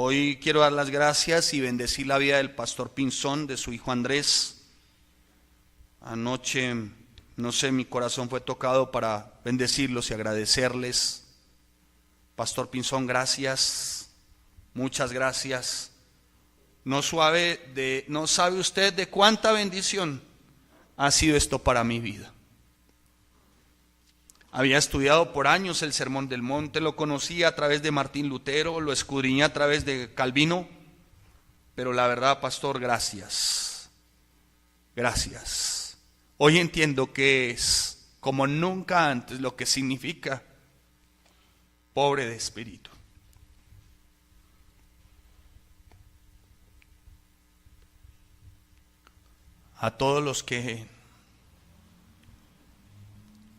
Hoy quiero dar las gracias y bendecir la vida del pastor Pinzón, de su hijo Andrés. Anoche, no sé, mi corazón fue tocado para bendecirlos y agradecerles. Pastor Pinzón, gracias, muchas gracias. No sabe usted de cuánta bendición ha sido esto para mi vida. Había estudiado por años el Sermón del Monte, lo conocía a través de Martín Lutero, lo escudriñé a través de Calvino, pero la verdad, pastor, gracias, gracias. Hoy entiendo que es como nunca antes lo que significa pobre de espíritu. A todos los que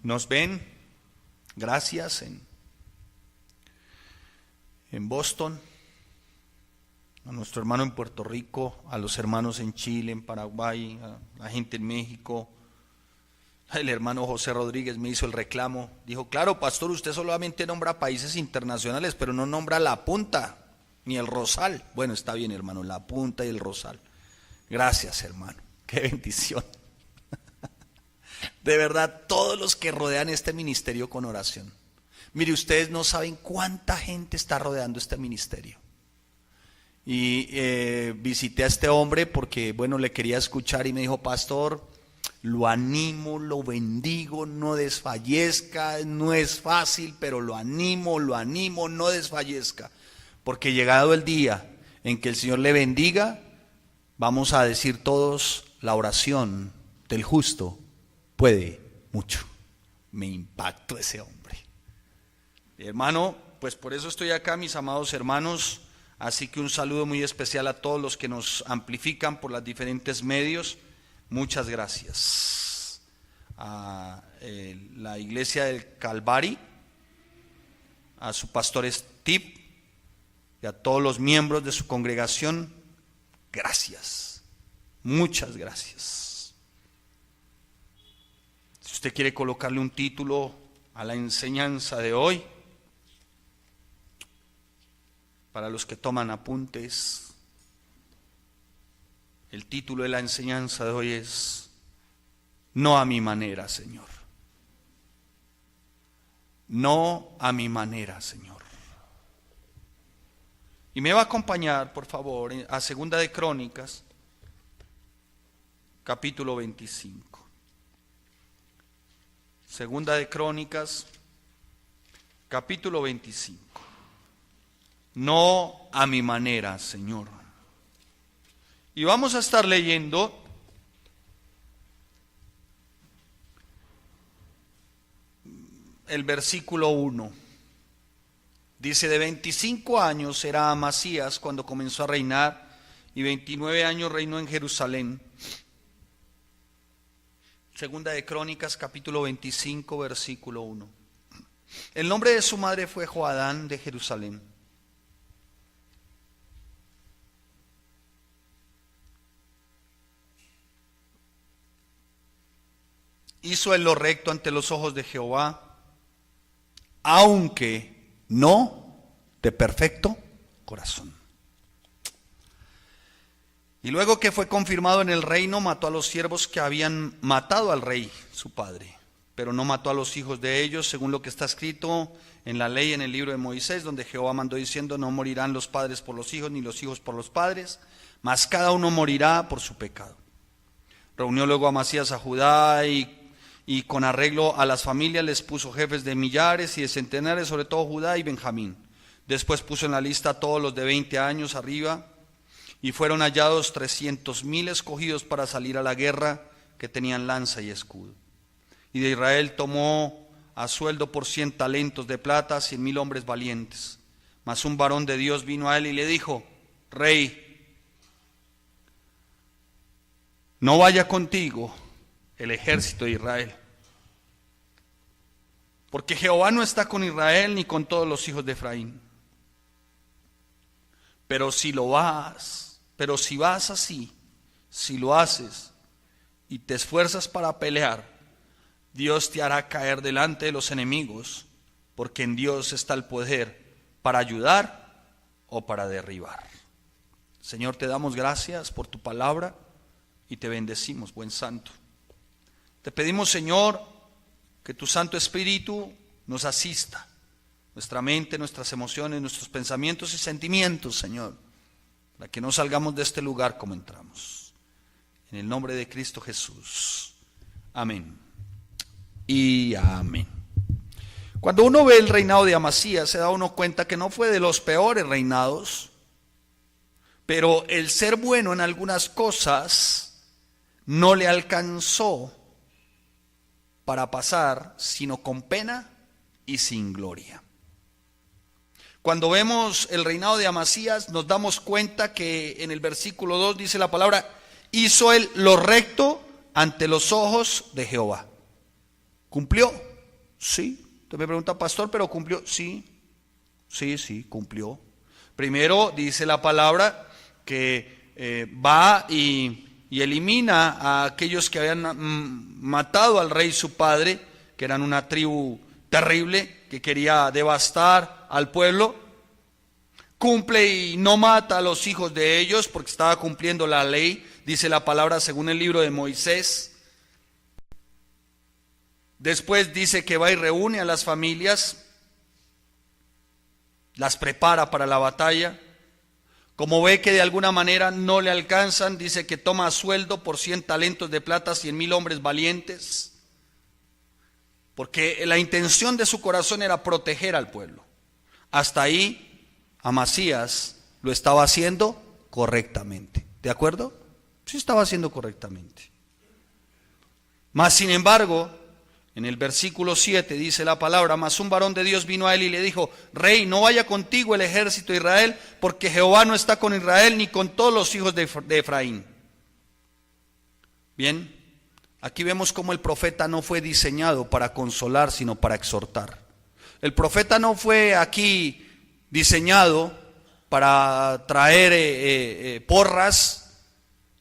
nos ven, gracias en Boston, a nuestro hermano en Puerto Rico, a los hermanos en Chile, en Paraguay, a la gente en México. El hermano José Rodríguez me hizo el reclamo, dijo, claro, pastor, usted solamente nombra países internacionales, pero no nombra La Punta, ni el Rosal. Bueno, está bien, hermano, La Punta y el Rosal. Gracias, hermano, qué bendición. De verdad, todos los que rodean este ministerio con oración. Mire, ustedes no saben cuánta gente está rodeando este ministerio. Y visité a este hombre porque, bueno, le quería escuchar y me dijo, pastor, lo animo, lo bendigo, no desfallezca, no es fácil, pero lo animo, no desfallezca. Porque llegado el día en que el Señor le bendiga, vamos a decir todos, la oración del justo puede mucho. Me impactó ese hombre. Hermano, pues por eso estoy acá, mis amados hermanos. Así que un saludo muy especial a todos los que nos amplifican por los diferentes medios. Muchas gracias. A la iglesia del Calvary, a su pastor Steve y a todos los miembros de su congregación. Gracias. Muchas gracias. Si usted quiere colocarle un título a la enseñanza de hoy, para los que toman apuntes, el título de la enseñanza de hoy es No a mi manera, Señor. No a mi manera, Señor. Y me va a acompañar, por favor, a Segunda de Crónicas, capítulo 25. Segunda de Crónicas, capítulo 25. No a mi manera, Señor. Y vamos a estar leyendo el versículo 1. Dice, de 25 años era Amasías cuando comenzó a reinar, y 29 años reinó en Jerusalén. Segunda de Crónicas, capítulo 25, versículo 1. El nombre de su madre fue Joadán de Jerusalén. Hizo él lo recto ante los ojos de Jehová, aunque no de perfecto corazón. Y luego que fue confirmado en el reino, mató a los siervos que habían matado al rey, su padre, pero no mató a los hijos de ellos, según lo que está escrito en la ley en el libro de Moisés, donde Jehová mandó diciendo, no morirán los padres por los hijos, ni los hijos por los padres, mas cada uno morirá por su pecado. Reunió luego Amasías a Judá y con arreglo a las familias les puso jefes de millares y de centenares, sobre todo Judá y Benjamín. Después puso en la lista a todos los de 20 años arriba, y fueron hallados 300,000 escogidos para salir a la guerra, que tenían lanza y escudo. Y de Israel tomó a sueldo por 100 talentos de plata 100,000 hombres valientes. Mas un varón de Dios vino a él y le dijo, Rey, no vaya contigo el ejército de Israel, porque Jehová no está con Israel ni con todos los hijos de Efraín. Pero si vas así, si lo haces y te esfuerzas para pelear, Dios te hará caer delante de los enemigos, porque en Dios está el poder para ayudar o para derribar. Señor, te damos gracias por tu palabra y te bendecimos, buen santo. Te pedimos, Señor, que tu Santo Espíritu nos asista, nuestra mente, nuestras emociones, nuestros pensamientos y sentimientos, Señor, para que no salgamos de este lugar como entramos. En el nombre de Cristo Jesús. Amén. Y amén. Cuando uno ve el reinado de Amasías, se da uno cuenta que no fue de los peores reinados, pero el ser bueno en algunas cosas no le alcanzó para pasar sino con pena y sin gloria. Cuando vemos el reinado de Amasías, nos damos cuenta que en el versículo 2 dice la palabra: hizo él lo recto ante los ojos de Jehová. ¿Cumplió? Sí. Usted me pregunta, pastor, ¿pero cumplió? Sí, cumplió. Primero dice la palabra que va y elimina a aquellos que habían matado al rey su padre, que eran una tribu terrible que quería devastar al pueblo. Cumple y no mata a los hijos de ellos porque estaba cumpliendo la ley, dice la palabra según el libro de Moisés. Después dice que va y reúne a las familias, las prepara para la batalla. Como ve que de alguna manera no le alcanzan, dice que toma sueldo por 100 talentos de plata, 100,000 hombres valientes, porque la intención de su corazón era proteger al pueblo. Hasta ahí Amasías lo estaba haciendo correctamente. ¿De acuerdo? Sí, estaba haciendo correctamente. Mas sin embargo, en el versículo 7 dice la palabra: mas un varón de Dios vino a él y le dijo: rey, no vaya contigo el ejército de Israel, porque Jehová no está con Israel ni con todos los hijos de Efraín. Bien, aquí vemos cómo el profeta no fue diseñado para consolar, sino para exhortar. El profeta no fue aquí diseñado para traer porras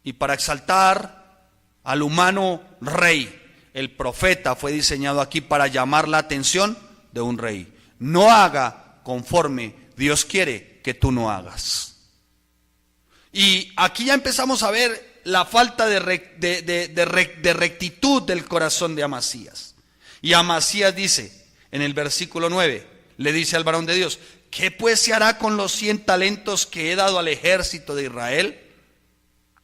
y para exaltar al humano rey. El profeta fue diseñado aquí para llamar la atención de un rey. No haga conforme Dios quiere que tú no hagas. Y aquí ya empezamos a ver la falta de rectitud del corazón de Amasías. Y Amasías dice en el versículo 9, le dice al varón de Dios: ¿qué pues se hará con los 100 talentos que he dado al ejército de Israel?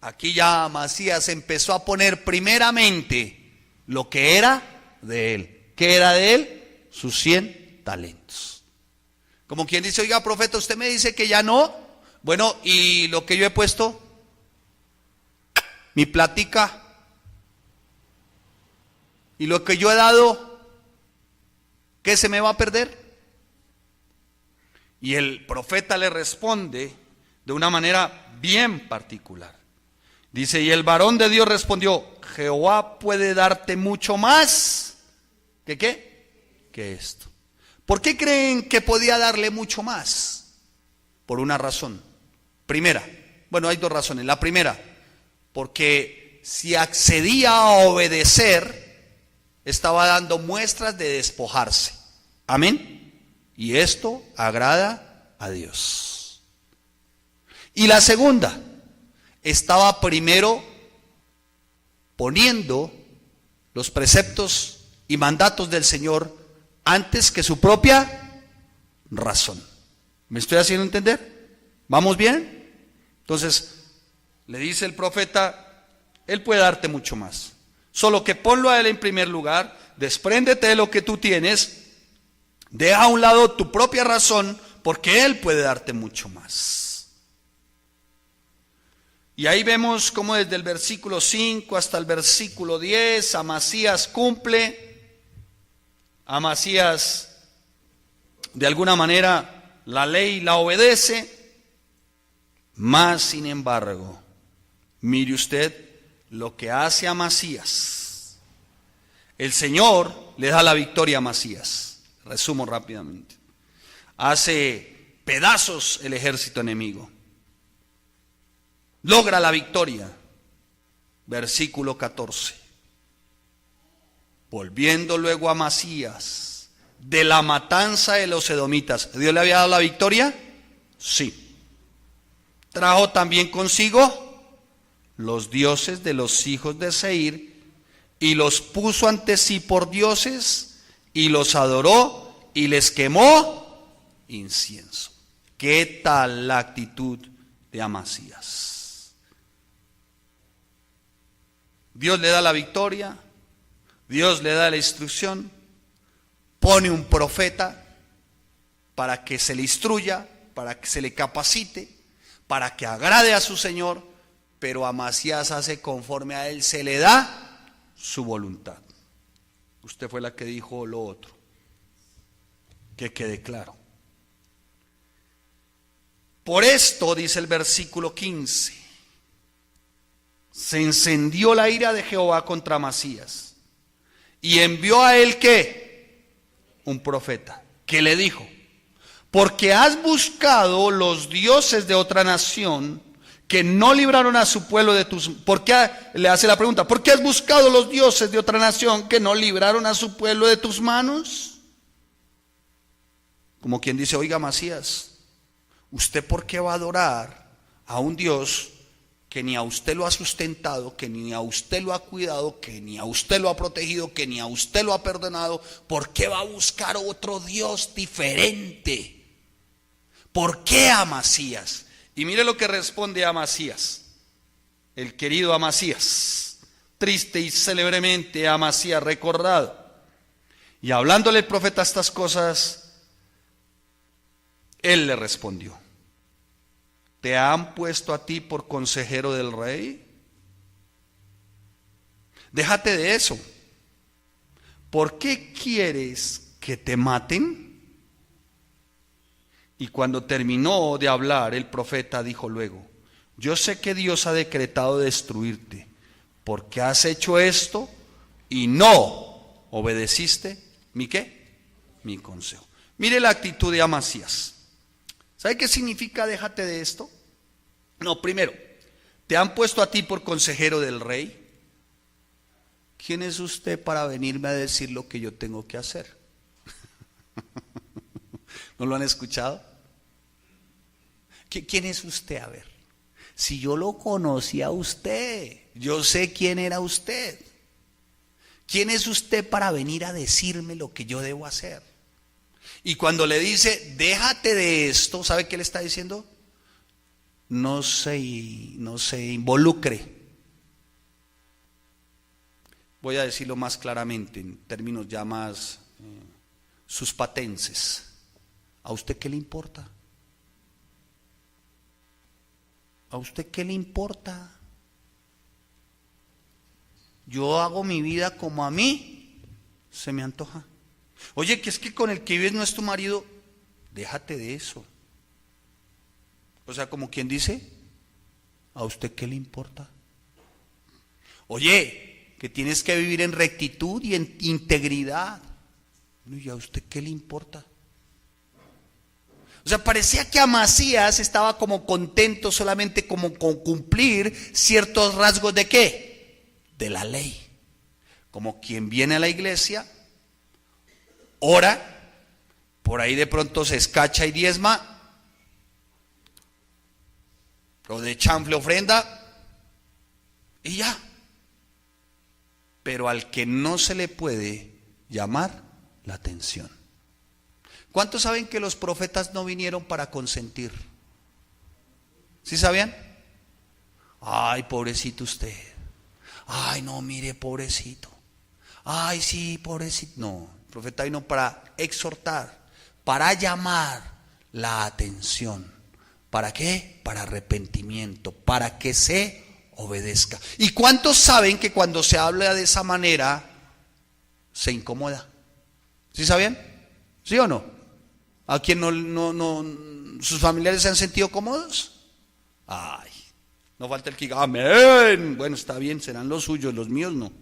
Aquí ya Amasías empezó a poner primeramente lo que era de él. ¿Qué era de él? Sus 100 talentos. Como quien dice: oiga, profeta, usted me dice que ya no. Bueno, ¿y lo que yo he puesto? Mi plática. ¿Y lo que yo he dado? ¿Qué se me va a perder? Y el profeta le responde de una manera bien particular. Dice: y el varón de Dios respondió: Jehová puede darte mucho más. ¿Que qué? Que esto. ¿Por qué creen que podía darle mucho más? Por una razón. Primera, bueno, hay dos razones. La primera, porque si accedía a obedecer, estaba dando muestras de despojarse. Amén. Y esto agrada a Dios. Y la segunda, estaba primero poniendo los preceptos y mandatos del Señor antes que su propia razón. ¿Me estoy haciendo entender? ¿Vamos bien? Entonces, le dice el profeta: Él puede darte mucho más. Solo que ponlo a Él en primer lugar, despréndete de lo que tú tienes, deja a un lado tu propia razón, porque Él puede darte mucho más. Y ahí vemos cómo desde el versículo 5 hasta el versículo 10, Amasías cumple. Amasías, de alguna manera, la ley la obedece. Mas, sin embargo, mire usted lo que hace Amasías. El Señor le da la victoria a Amasías. Resumo rápidamente. Hace pedazos el ejército enemigo. Logra la victoria. Versículo 14. Volviendo luego a Amasías de la matanza de los edomitas, ¿Dios le había dado la victoria? Sí. Trajo también consigo los dioses de los hijos de Seir y los puso ante sí por dioses y los adoró y les quemó incienso. ¿Qué tal la actitud de Amasías? Dios le da la victoria, Dios le da la instrucción, pone un profeta para que se le instruya, para que se le capacite, para que agrade a su Señor, pero Amasías hace conforme a él se le da su voluntad. Usted fue la que dijo lo otro, que quede claro. Por esto, dice el versículo 15, se encendió la ira de Jehová contra Amasías y envió a él ¿qué? Un profeta, que le dijo: porque has buscado los dioses de otra nación que no libraron a su pueblo de tus... le hace la pregunta, ¿por qué has buscado los dioses de otra nación que no libraron a su pueblo de tus manos? Como quien dice: oiga, Amasías, ¿usted por qué va a adorar a un Dios que ni a usted lo ha sustentado, que ni a usted lo ha cuidado, que ni a usted lo ha protegido, que ni a usted lo ha perdonado? ¿Por qué va a buscar otro Dios diferente? ¿Por qué Amasías? Y mire lo que responde Amasías, el querido Amasías, triste y célebremente Amasías recordado. Y hablándole el profeta estas cosas, él le respondió: ¿te han puesto a ti por consejero del rey? Déjate de eso. ¿Por qué quieres que te maten? Y cuando terminó de hablar, el profeta dijo luego: yo sé que Dios ha decretado destruirte, porque has hecho esto y no obedeciste ¿mi qué? Mi consejo. Mire la actitud de Amasías. ¿Sabe qué significa déjate de esto? No, primero, te han puesto a ti por consejero del rey. ¿Quién es usted para venirme a decir lo que yo tengo que hacer? ¿No lo han escuchado? ¿Quién es usted? A ver, si yo lo conocía a usted, yo sé quién era usted. ¿Quién es usted para venir a decirme lo que yo debo hacer? Y cuando le dice, déjate de esto, ¿sabe qué le está diciendo? No se involucre. Voy a decirlo más claramente, en términos ya más suspatenses. ¿A usted qué le importa? ¿A usted qué le importa? Yo hago mi vida como a mí se me antoja. Oye, que es que con el que vives no es tu marido. Déjate de eso. O sea, como quien dice, ¿a usted qué le importa? Oye, que tienes que vivir en rectitud y en integridad. ¿Y a usted qué le importa? O sea, parecía que Amasías estaba como contento solamente como con cumplir ciertos rasgos de ¿qué? De la ley. Como quien viene a la iglesia, ora, por ahí de pronto se escacha y diezma, o de chanfle ofrenda, y ya. Pero al que no se le puede llamar la atención. ¿Cuántos saben que los profetas no vinieron para consentir? ¿Sí sabían? Ay, pobrecito usted. Ay, no, mire, pobrecito. Ay, sí, pobrecito. No, el profeta vino para exhortar, para llamar la atención. ¿Para qué? Para arrepentimiento, para que se obedezca. ¿Y cuántos saben que cuando se habla de esa manera se incomoda? ¿Sí sabían? ¿Sí o no? ¿A quién sus familiares se han sentido cómodos? Ay, no falta el que diga amén. Bueno, está bien, serán los suyos, los míos no.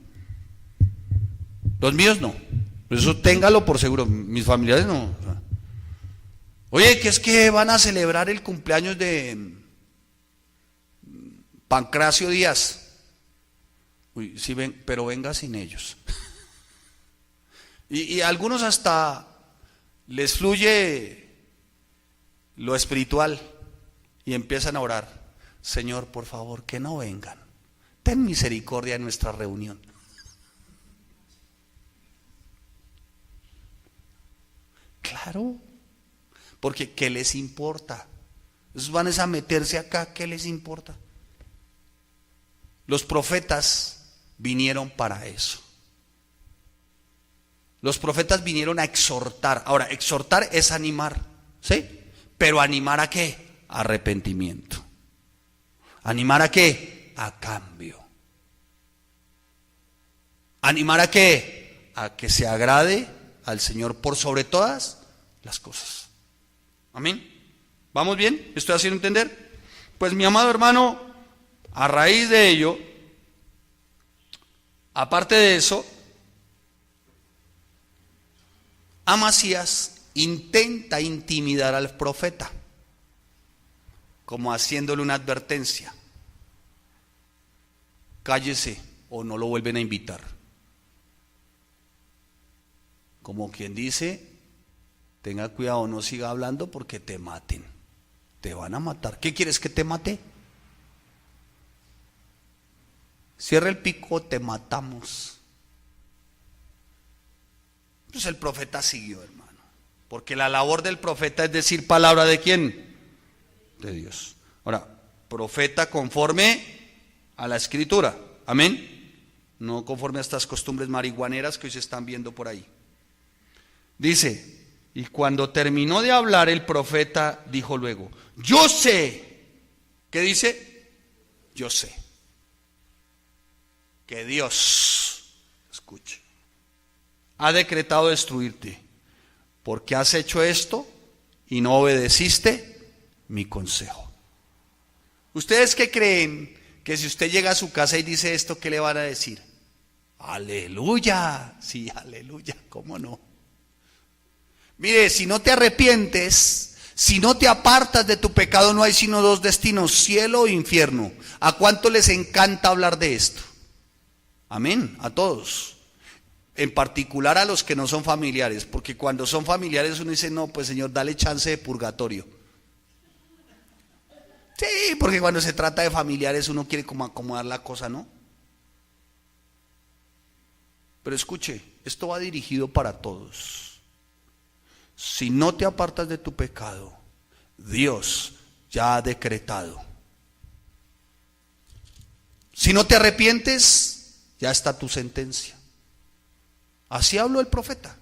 Los míos no. Eso téngalo por seguro, mis familiares no. Oye, que es que van a celebrar el cumpleaños de Pancracio Díaz. Uy, sí, pero venga sin ellos. Y algunos hasta les fluye lo espiritual y empiezan a orar. Señor, por favor, que no vengan. Ten misericordia en nuestra reunión. Claro, porque ¿qué les importa? Esos van a meterse acá, ¿qué les importa? Los profetas vinieron para eso. Los profetas vinieron a exhortar. Ahora, exhortar es animar, ¿sí? Pero ¿animar a qué? Arrepentimiento. ¿Animar a qué? A cambio. ¿Animar a qué? A que se agrade al Señor por sobre todas las cosas. Amén. ¿Vamos bien? ¿Me estoy haciendo entender? Pues mi amado hermano, a raíz de ello, aparte de eso, Amasías intenta intimidar al profeta, como haciéndole una advertencia. Cállese o no lo vuelven a invitar. Como quien dice, tenga cuidado, no siga hablando porque te maten. Te van a matar. ¿Qué quieres que te mate? Cierra el pico, te matamos. Pues el profeta siguió, hermano. Porque la labor del profeta es decir palabra de quién? De Dios. Ahora, profeta conforme a la escritura. Amén. No conforme a estas costumbres marihuaneras que hoy se están viendo por ahí. Dice, y cuando terminó de hablar el profeta dijo luego, yo sé. ¿Qué dice? Yo sé que Dios, escuche, ha decretado destruirte, porque has hecho esto y no obedeciste mi consejo. ¿Ustedes qué creen? Que si usted llega a su casa y dice esto, ¿qué le van a decir? Aleluya, sí, aleluya, ¿cómo no? Mire, si no te arrepientes, si no te apartas de tu pecado, no hay sino dos destinos, cielo o infierno. ¿A cuánto les encanta hablar de esto? Amén, a todos. En particular a los que no son familiares, porque cuando son familiares uno dice, no, pues Señor, dale chance de purgatorio. Sí, porque cuando se trata de familiares uno quiere como acomodar la cosa, ¿no? Pero escuche, esto va dirigido para todos. Si no te apartas de tu pecado, Dios ya ha decretado. Si no te arrepientes, ya está tu sentencia. Así habló el profeta.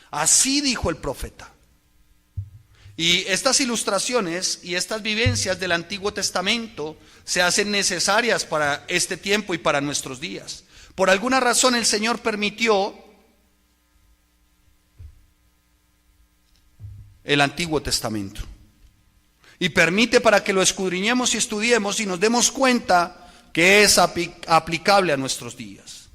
Así dijo el profeta. Y estas ilustraciones y estas vivencias del Antiguo Testamento se hacen necesarias para este tiempo y para nuestros días. Por alguna razón el Señor permitió el Antiguo Testamento. Y permite para que lo escudriñemos y estudiemos y nos demos cuenta que es aplicable a nuestros días.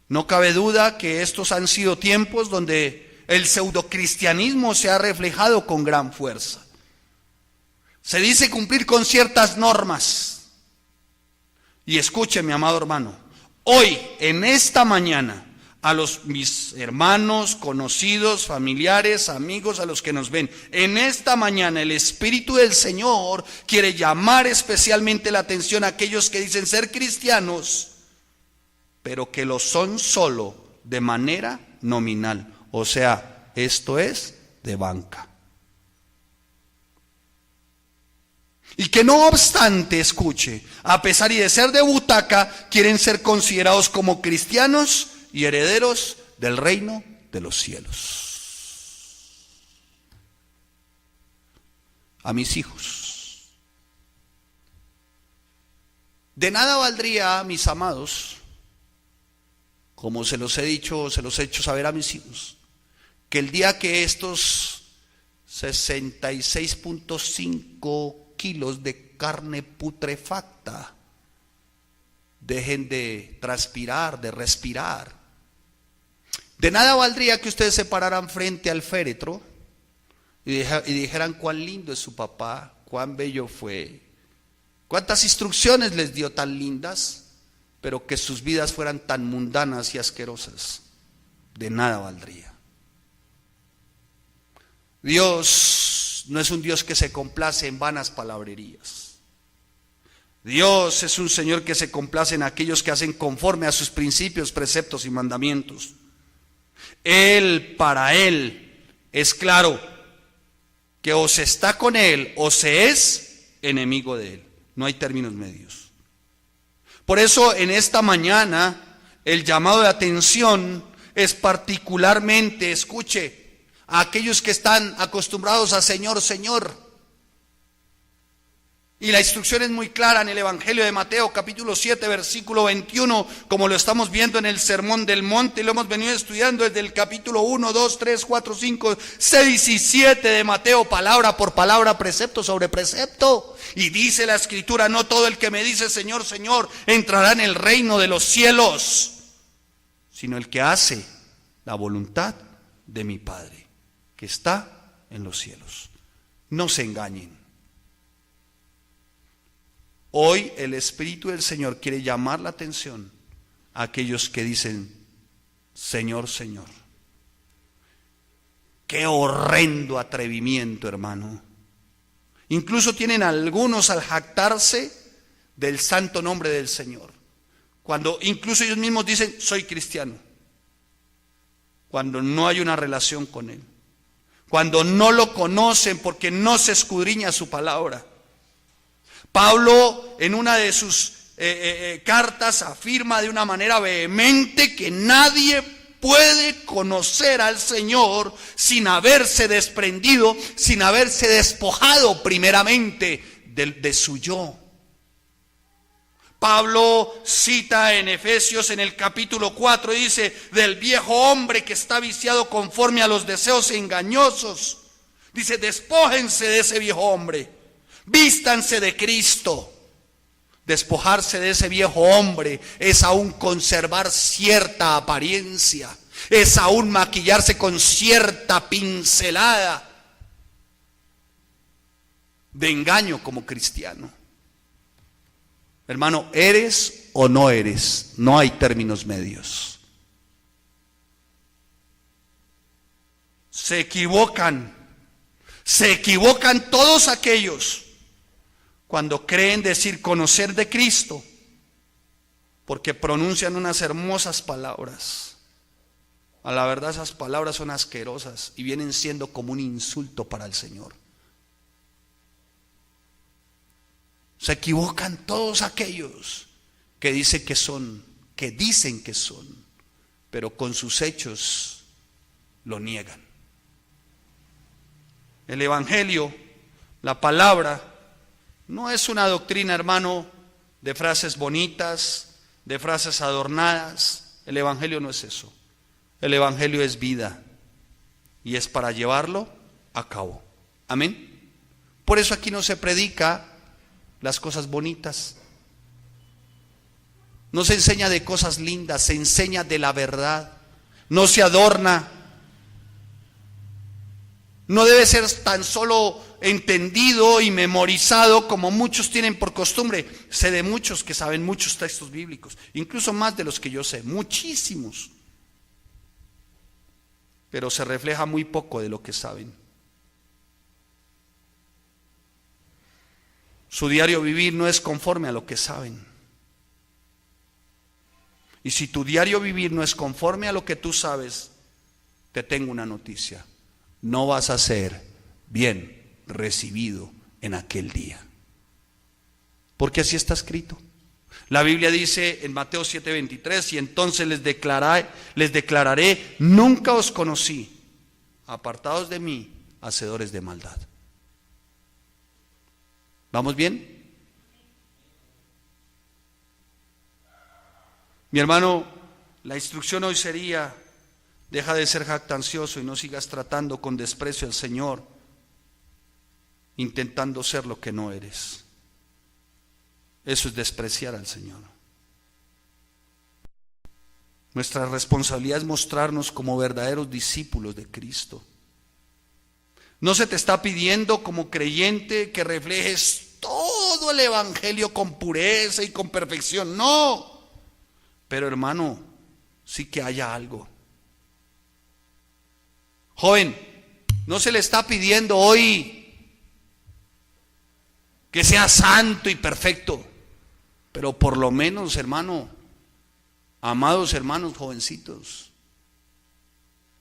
No cabe duda que estos han sido tiempos donde el pseudocristianismo se ha reflejado con gran fuerza. Se dice cumplir con ciertas normas. Y escuche, mi amado hermano, hoy, en esta mañana, a mis hermanos, conocidos, familiares, amigos, a los que nos ven, en esta mañana el Espíritu del Señor quiere llamar especialmente la atención a aquellos que dicen ser cristianos, pero que lo son solo de manera nominal. O sea, esto es de banca. Y que no obstante, escuche, a pesar y de ser de butaca, quieren ser considerados como cristianos y herederos del reino de los cielos. A mis hijos. De nada valdría, mis amados, como se los he dicho, se los he hecho saber a mis hijos, que el día que estos 66.5 kilos de carne putrefacta dejen de transpirar, de respirar, de nada valdría que ustedes se pararan frente al féretro y dijeran cuán lindo es su papá, cuán bello fue, cuántas instrucciones les dio tan lindas, pero que sus vidas fueran tan mundanas y asquerosas. De nada valdría. Dios no es un Dios que se complace en vanas palabrerías. Dios es un Señor que se complace en aquellos que hacen conforme a sus principios, preceptos y mandamientos. Para Él es claro que o se está con Él o se es enemigo de Él. No hay términos medios. Por eso en esta mañana el llamado de atención es particularmente, escuche, a aquellos que están acostumbrados a Señor, Señor. Y la instrucción es muy clara en el Evangelio de Mateo, capítulo 7, versículo 21, como lo estamos viendo en el Sermón del Monte, y lo hemos venido estudiando desde el capítulo 1, 2, 3, 4, 5, 6 y 7 de Mateo, palabra por palabra, precepto sobre precepto. Y dice la Escritura, no todo el que me dice Señor, Señor, entrará en el reino de los cielos, sino el que hace la voluntad de mi Padre, que está en los cielos. No se engañen. Hoy el Espíritu del Señor quiere llamar la atención a aquellos que dicen, Señor, Señor. Qué horrendo atrevimiento, hermano. Incluso tienen algunos al jactarse del santo nombre del Señor. Cuando incluso ellos mismos dicen, soy cristiano. Cuando no hay una relación con Él. Cuando no lo conocen porque no se escudriña su palabra. Pablo en una de sus cartas afirma de una manera vehemente que nadie puede conocer al Señor sin haberse desprendido, sin haberse despojado primeramente de su yo. Pablo cita en Efesios en el capítulo 4 y dice, del viejo hombre que está viciado conforme a los deseos engañosos. Dice, despójense de ese viejo hombre. Vístanse de Cristo. Despojarse de ese viejo hombre es aún conservar cierta apariencia, es aún maquillarse con cierta pincelada de engaño como cristiano. Hermano, ¿eres o no eres? No hay términos medios. Se equivocan todos aquellos cuando creen decir conocer de Cristo, porque pronuncian unas hermosas palabras. A la verdad esas palabras son asquerosas y vienen siendo como un insulto para el Señor. Se equivocan todos aquellos que dicen que son, pero con sus hechos lo niegan. El Evangelio, la palabra, no es una doctrina, hermano, de frases bonitas, de frases adornadas. El Evangelio no es eso. El Evangelio es vida y es para llevarlo a cabo. Amén. Por eso aquí no se predica las cosas bonitas. No se enseña de cosas lindas, se enseña de la verdad. No se adorna. No debe ser tan solo entendido y memorizado como muchos tienen por costumbre. Sé de muchos que saben muchos textos bíblicos, incluso más de los que yo sé, muchísimos. Pero se refleja muy poco de lo que saben. Su diario vivir no es conforme a lo que saben. Y si tu diario vivir no es conforme a lo que tú sabes, te tengo una noticia. No vas a ser bien recibido en aquel día. Porque así está escrito. La Biblia dice en Mateo 7:23, y entonces les declararé, nunca os conocí, apartados de mí, hacedores de maldad. ¿Vamos bien? Mi hermano, la instrucción hoy sería, deja de ser jactancioso y no sigas tratando con desprecio al Señor, intentando ser lo que no eres. Eso es despreciar al Señor. Nuestra responsabilidad es mostrarnos como verdaderos discípulos de Cristo. No se te está pidiendo como creyente que reflejes todo el Evangelio con pureza y con perfección, no. Pero hermano, sí que haya algo. Joven, no se le está pidiendo hoy que sea santo y perfecto, pero por lo menos, hermano, amados hermanos jovencitos,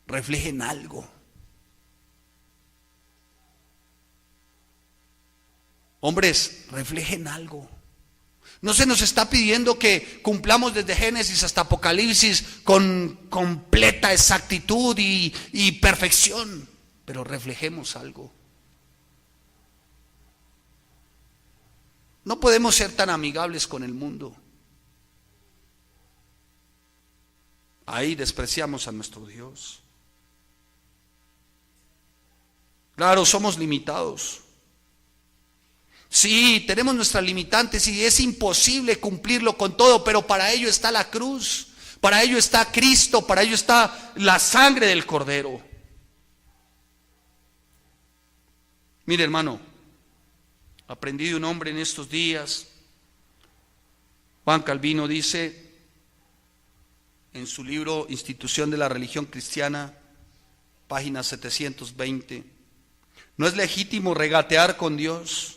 reflejen algo. Hombres, reflejen algo. No se nos está pidiendo que cumplamos desde Génesis hasta Apocalipsis con completa exactitud y perfección, pero reflejemos algo. No podemos ser tan amigables con el mundo. Ahí despreciamos a nuestro Dios. Claro, somos limitados. Sí, tenemos nuestras limitantes y es imposible cumplirlo con todo, pero para ello está la cruz, para ello está Cristo, para ello está la sangre del Cordero. Mire, hermano, aprendí de un hombre en estos días. Juan Calvino dice en su libro Institución de la Religión Cristiana, página 720, no es legítimo regatear con Dios,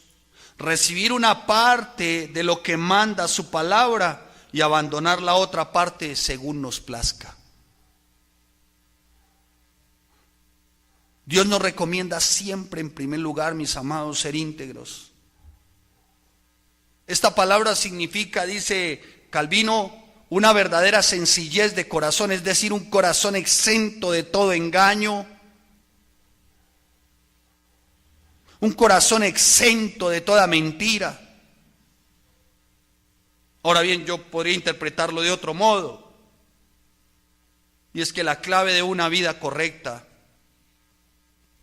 recibir una parte de lo que manda su palabra y abandonar la otra parte según nos plazca. Dios nos recomienda siempre, en primer lugar, mis amados, ser íntegros. Esta palabra significa, dice Calvino, una verdadera sencillez de corazón, es decir, un corazón exento de todo engaño, un corazón exento de toda mentira. Ahora bien, yo podría interpretarlo de otro modo, y es que la clave de una vida correcta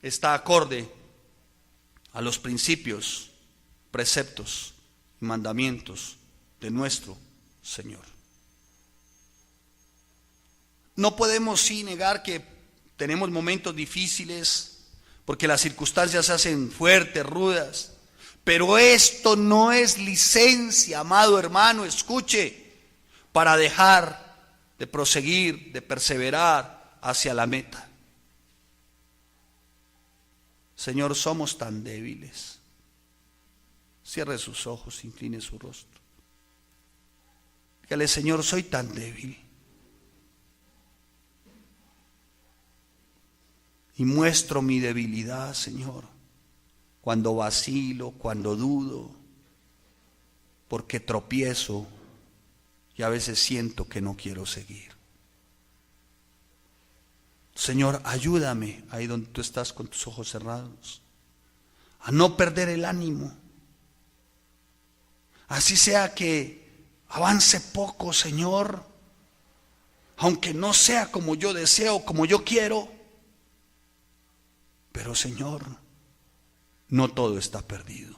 está acorde a los principios, preceptos y mandamientos de nuestro Señor. No podemos sí negar que tenemos momentos difíciles, porque las circunstancias se hacen fuertes, rudas, pero esto no es licencia, amado hermano, escuche, para dejar de proseguir, de perseverar hacia la meta. Señor, somos tan débiles. Cierre sus ojos, incline su rostro. Dígale, Señor, soy tan débil. Y muestro mi debilidad, Señor, cuando vacilo, cuando dudo, porque tropiezo y a veces siento que no quiero seguir. Señor, ayúdame ahí donde tú estás con tus ojos cerrados, a no perder el ánimo. Así sea que avance poco, Señor, aunque no sea como yo deseo, como yo quiero. Pero, Señor, no todo está perdido.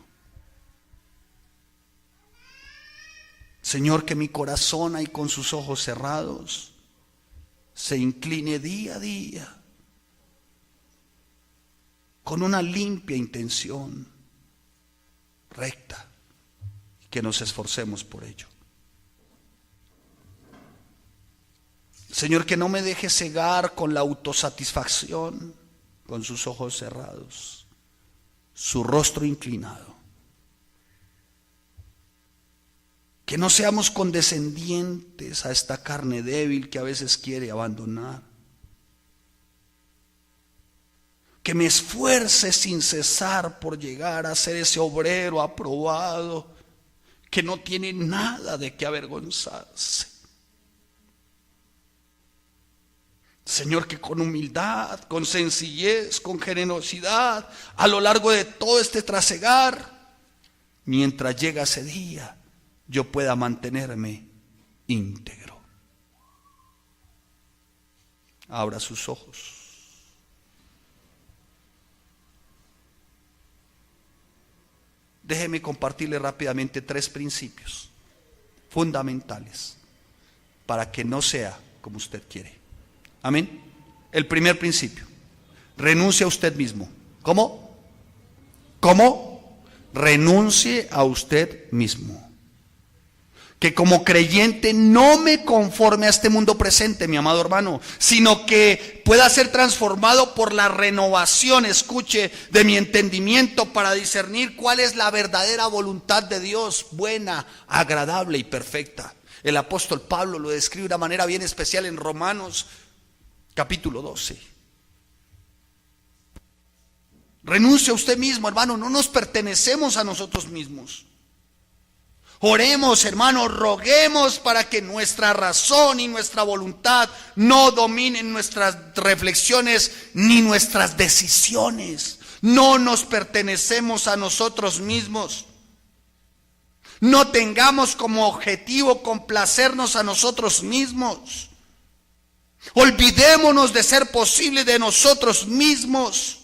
Señor, que mi corazón ahí con sus ojos cerrados se incline día a día con una limpia intención recta y que nos esforcemos por ello. Señor, que no me deje cegar con la autosatisfacción, con sus ojos cerrados, su rostro inclinado. Que no seamos condescendientes a esta carne débil que a veces quiere abandonar. Que me esfuerce sin cesar por llegar a ser ese obrero aprobado que no tiene nada de qué avergonzarse. Señor, que con humildad, con sencillez, con generosidad, a lo largo de todo este trasegar, mientras llega ese día, yo pueda mantenerme íntegro. Abra sus ojos. Déjeme compartirle rápidamente 3 principios fundamentales para que no sea como usted quiere. Amén. El primer principio: renuncie a usted mismo. ¿Cómo? ¿Cómo? Renuncie a usted mismo. que como creyente no me conforme a este mundo presente, mi amado hermano, sino que pueda ser transformado por la renovación, escuche, de mi entendimiento para discernir cuál es la verdadera voluntad de Dios, buena, agradable y perfecta. El apóstol Pablo lo describe de una manera bien especial en Romanos capítulo 12. Renuncie a usted mismo, hermano, no nos pertenecemos a nosotros mismos. Oremos, hermanos, roguemos para que nuestra razón y nuestra voluntad no dominen nuestras reflexiones ni nuestras decisiones. No nos pertenecemos a nosotros mismos. No tengamos como objetivo complacernos a nosotros mismos. Olvidémonos de ser posible de nosotros mismos.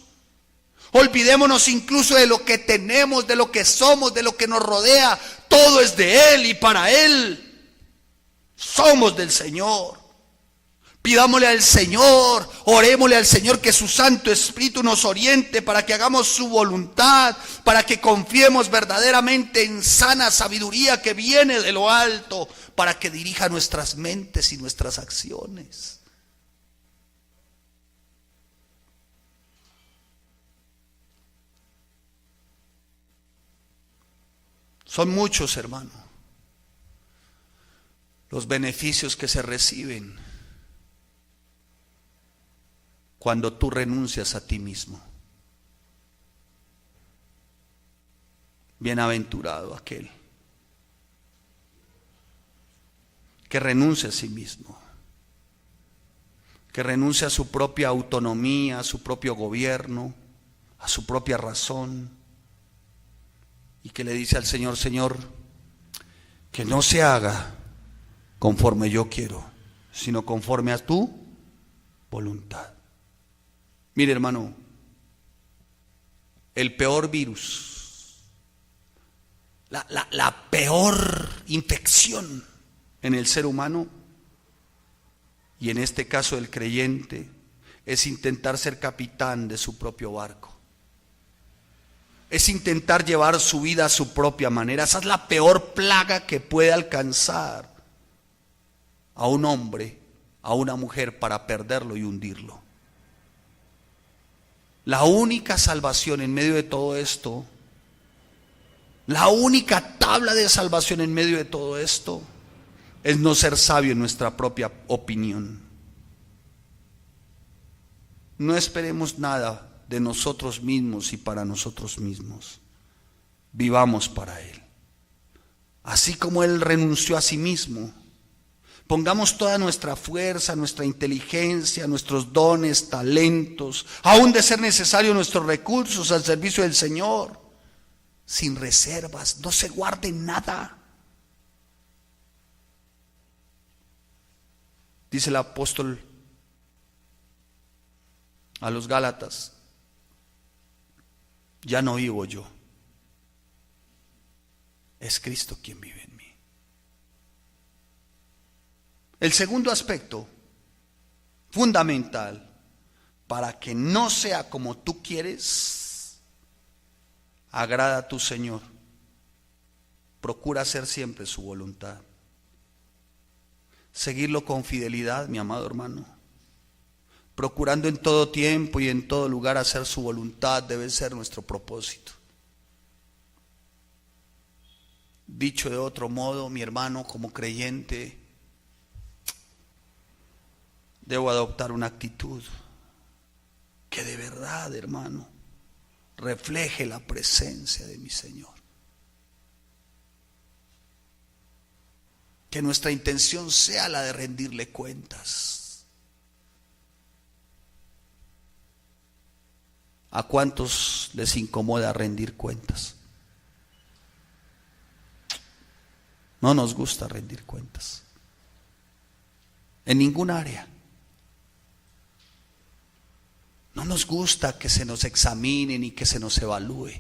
Olvidémonos incluso de lo que tenemos, de lo que somos, de lo que nos rodea. Todo es de Él y para Él. Somos del Señor. Pidámosle al Señor, orémosle al Señor que su Santo Espíritu nos oriente para que hagamos su voluntad, para que confiemos verdaderamente en sana sabiduría que viene de lo alto, para que dirija nuestras mentes y nuestras acciones. Son muchos, hermano, los beneficios que se reciben cuando tú renuncias a ti mismo. Bienaventurado aquel que renuncia a sí mismo, que renuncia a su propia autonomía, a su propio gobierno, a su propia razón, y que le dice al Señor: Señor, que no se haga conforme yo quiero, sino conforme a tu voluntad. Mire, hermano, el peor virus, la peor infección en el ser humano, y en este caso el creyente, es intentar ser capitán de su propio barco. Es intentar llevar su vida a su propia manera. Esa es la peor plaga que puede alcanzar a un hombre, a una mujer, para perderlo y hundirlo. La única salvación en medio de todo esto, la única tabla de salvación en medio de todo esto, es no ser sabio en nuestra propia opinión. No esperemos nada de nosotros mismos y para nosotros mismos. Vivamos para Él. Así como Él renunció a sí mismo, pongamos toda nuestra fuerza, nuestra inteligencia, nuestros dones, talentos, aún de ser necesario nuestros recursos al servicio del Señor, sin reservas. No se guarde nada. Dice el apóstol a los Gálatas: ya no vivo yo, es Cristo quien vive en mí. El segundo aspecto fundamental para que no sea como tú quieres, agrada a tu Señor. Procura hacer siempre su voluntad. Seguirlo con fidelidad, mi amado hermano. Procurando en todo tiempo y en todo lugar hacer su voluntad debe ser nuestro propósito. Dicho de otro modo, mi hermano, como creyente, debo adoptar una actitud que de verdad, hermano, refleje la presencia de mi Señor. Que nuestra intención sea la de rendirle cuentas. ¿A cuántos les incomoda rendir cuentas? No nos gusta rendir cuentas. En ningún área. No nos gusta que se nos examine ni que se nos evalúe.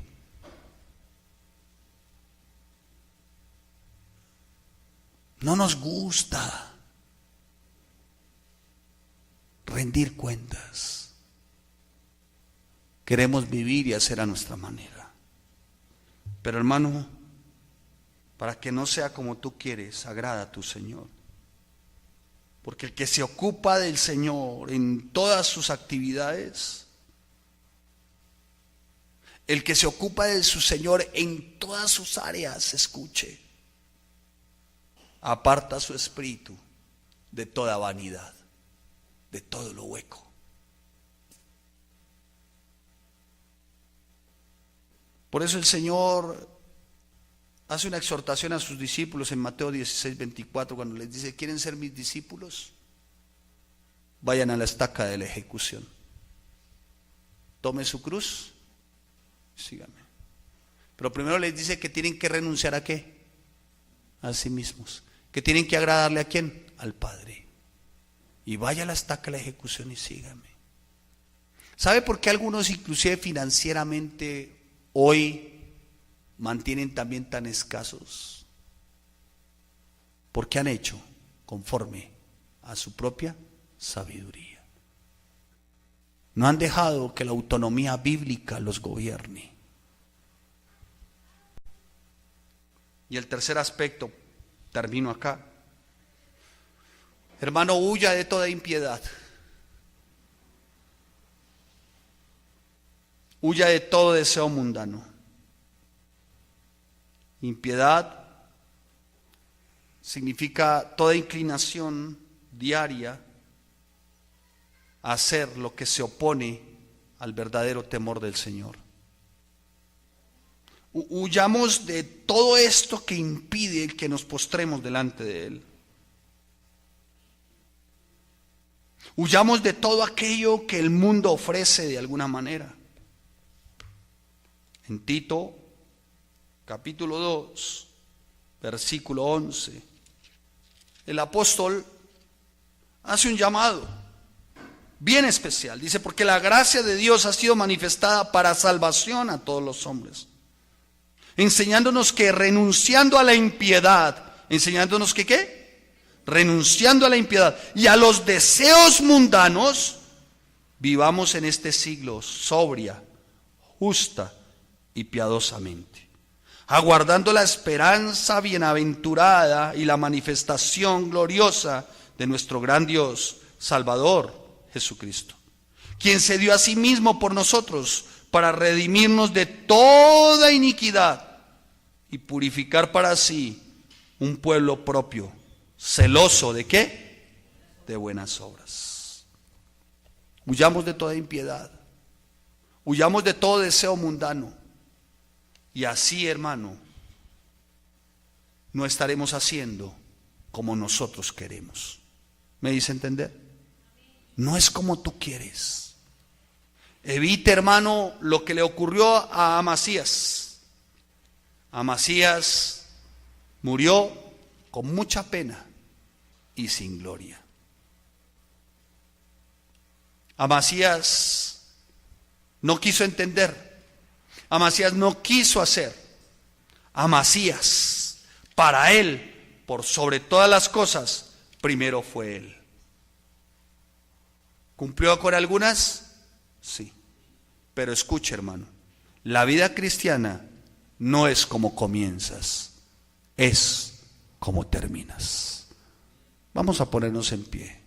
No nos gusta rendir cuentas. Queremos vivir y hacer a nuestra manera. Pero hermano, para que no sea como tú quieres, agrada a tu Señor. Porque el que se ocupa del Señor en todas sus actividades, el que se ocupa de su Señor en todas sus áreas, escuche, aparta su espíritu de toda vanidad, de todo lo hueco. Por eso el Señor hace una exhortación a sus discípulos en Mateo 16:24, cuando les dice: ¿quieren ser mis discípulos? Vayan a la estaca de la ejecución. Tome su cruz, síganme. Pero primero les dice que tienen que renunciar ¿a qué? A sí mismos. Que tienen que agradarle ¿a quién? Al Padre. Y vaya a la estaca de la ejecución y síganme. ¿Sabe por qué algunos inclusive financieramente hoy mantienen también tan escasos? Porque han hecho conforme a su propia sabiduría. No han dejado que la autonomía bíblica los gobierne. Y el tercer aspecto, termino acá. Hermano, huya de toda impiedad. Huya de todo deseo mundano. Impiedad significa toda inclinación diaria a hacer lo que se opone al verdadero temor del Señor. Huyamos de todo esto que impide el que nos postremos delante de Él. Huyamos de todo aquello que el mundo ofrece de alguna manera. En Tito, capítulo 2, versículo 11, el apóstol hace un llamado bien especial. Dice: porque la gracia de Dios ha sido manifestada para salvación a todos los hombres, enseñándonos que renunciando a la impiedad, enseñándonos que ¿qué? Renunciando a la impiedad y a los deseos mundanos, vivamos en este siglo sobria, justa y piadosamente, aguardando la esperanza bienaventurada y la manifestación gloriosa de nuestro gran Dios, Salvador Jesucristo, quien se dio a sí mismo por nosotros para redimirnos de toda iniquidad y purificar para sí un pueblo propio, celoso ¿de qué? De buenas obras. Huyamos de toda impiedad, huyamos de todo deseo mundano, y así, hermano, no estaremos haciendo como nosotros queremos. ¿Me dice entender? No es como tú quieres. Evite, hermano, lo que le ocurrió a Amasías. Amasías murió con mucha pena y sin gloria. Amasías no quiso entender. Amasías no quiso hacer. Amasías, para él, por sobre todas las cosas, primero fue él. ¿Cumplió con algunas? Sí. Pero escuche, hermano, la vida cristiana no es como comienzas, es como terminas. Vamos a ponernos en pie.